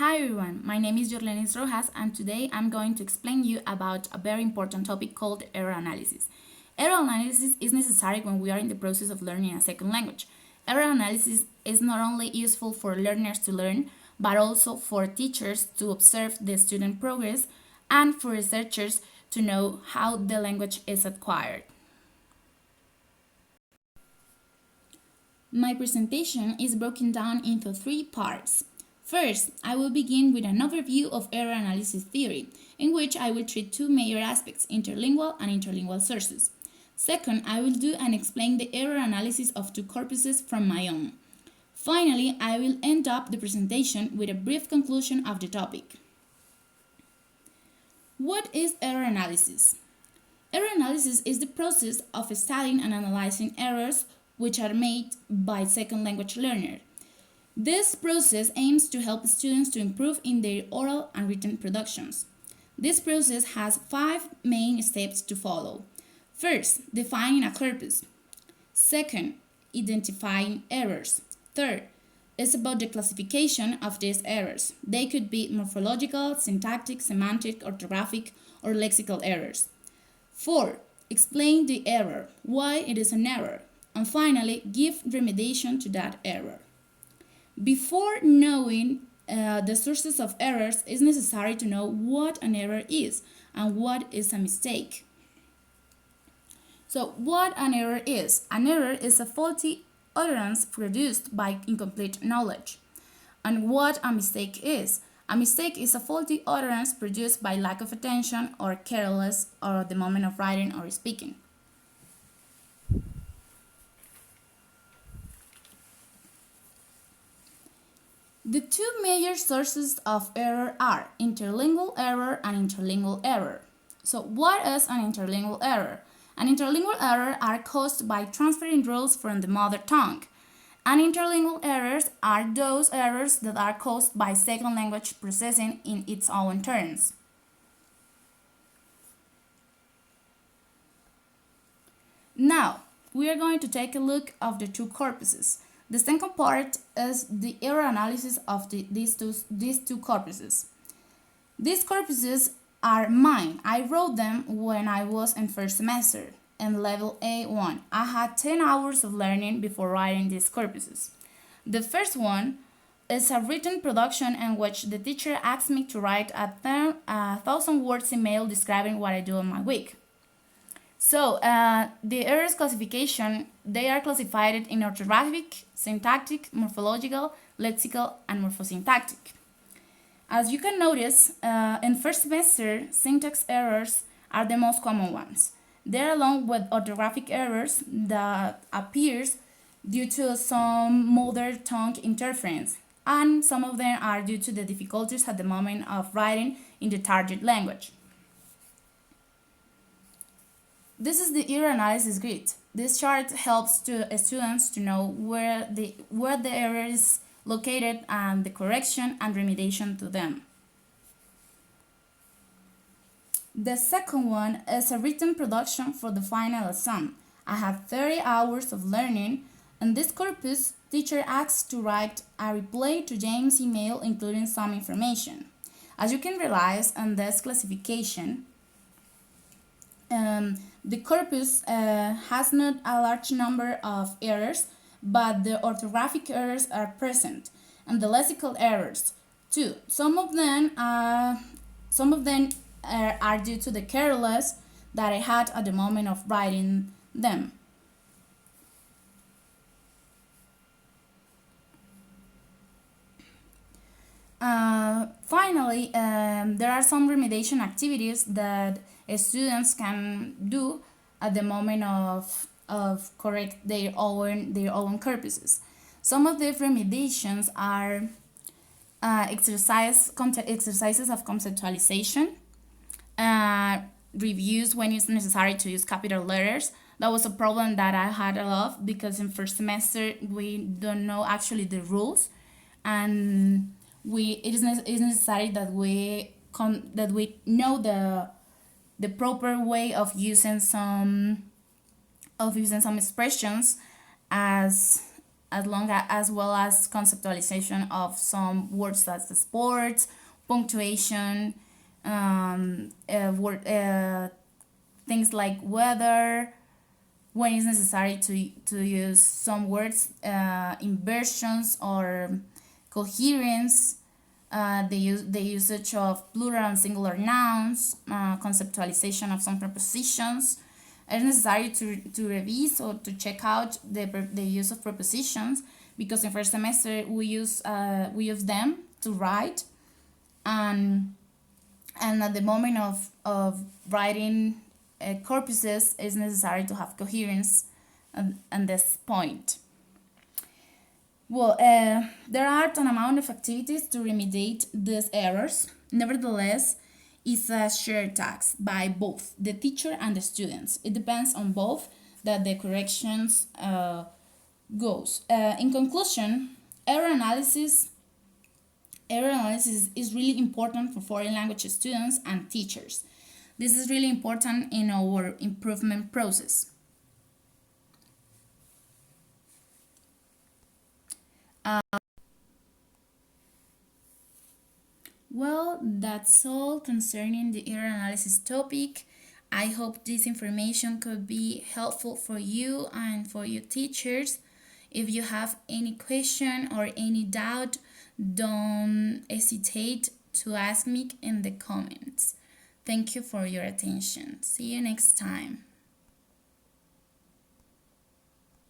Hi everyone, my name is Jorlenis Rojas and today I'm going to explain you about a very important topic called error analysis. Error analysis is necessary when we are in the process of learning a second language. Error analysis is not only useful for learners to learn, but also for teachers to observe the student progress and for researchers to know how the language is acquired. My presentation is broken down into three parts. First, I will begin with an overview of error analysis theory, in which I will treat two major aspects, interlingual and interlingual sources. Second, I will do and explain the error analysis of two corpuses from my own. Finally, I will end up the presentation with a brief conclusion of the topic. What is error analysis? Error analysis is the process of studying and analyzing errors which are made by second language learners. This process aims to help students to improve in their oral and written productions. This process has 5 main steps to follow. First, defining a corpus. Second, identifying errors. Third, it's about the classification of these errors. They could be morphological, syntactic, semantic, orthographic, or lexical errors. 4. Explain the error, why it is an error, and finally, give remediation to that error. Before knowing the sources of errors, it's necessary to know what an error is and what is a mistake. So, what an error is? An error is a faulty utterance produced by incomplete knowledge. And what a mistake is? A mistake is a faulty utterance produced by lack of attention or careless or at the moment of writing or speaking. The two major sources of error are interlingual error and interlingual error. So what is an interlingual error? An interlingual error are caused by transferring rules from the mother tongue. And interlingual errors are those errors that are caused by second language processing in its own terms. Now, we are going to take a look of the two corpuses. The second part is the error analysis of these two corpuses. These corpuses are mine. I wrote them when I was in first semester in level A1. I had 10 hours of learning before writing these corpuses. The first one is a written production in which the teacher asked me to write a 1,000 words email describing what I do in my week. So, the errors classification, they are classified in orthographic, syntactic, morphological, lexical, and morphosyntactic. As you can notice, in first semester, syntax errors are the most common ones. They're along with orthographic errors that appears due to some mother tongue interference, and some of them are due to the difficulties at the moment of writing in the target language. This is the error analysis grid. This chart helps students to know where the error is located and the correction and remediation to them. The second one is a written production for the final exam. I have 30 hours of learning. In this corpus, teacher asks to write a reply to James' email including some information. As you can realize in this classification, the corpus has not a large number of errors, but the orthographic errors are present, and the lexical errors too. Some of them are due to the careless that I had at the moment of writing them. Finally, there are some remediation activities that students can do at the moment of correct their own corpuses. Some of the remediations are exercises of conceptualization, reviews when it's necessary to use capital letters. That was a problem that I had a lot because in first semester we don't know actually the rules, and it is necessary that we know the proper way of using some expressions as as well as conceptualization of some words such as sports, punctuation, things like weather, when it's necessary to use some words, inversions or coherence, the usage of plural and singular nouns, conceptualization of some prepositions. It's necessary to revise or to check out the use of prepositions, because in first semester we use them to write, and at the moment of writing corpuses, it's necessary to have coherence at this point. Well, there are an amount of activities to remediate these errors. Nevertheless, it's a shared task by both the teacher and the students. It depends on both that the corrections goes. In conclusion, error analysis is really important for foreign language students and teachers. This is really important in our improvement process. Well, that's all concerning the error analysis topic. I hope this information could be helpful for you and for your teachers. If you have any question or any doubt, don't hesitate to ask me in the comments. Thank you for your attention. See you next time.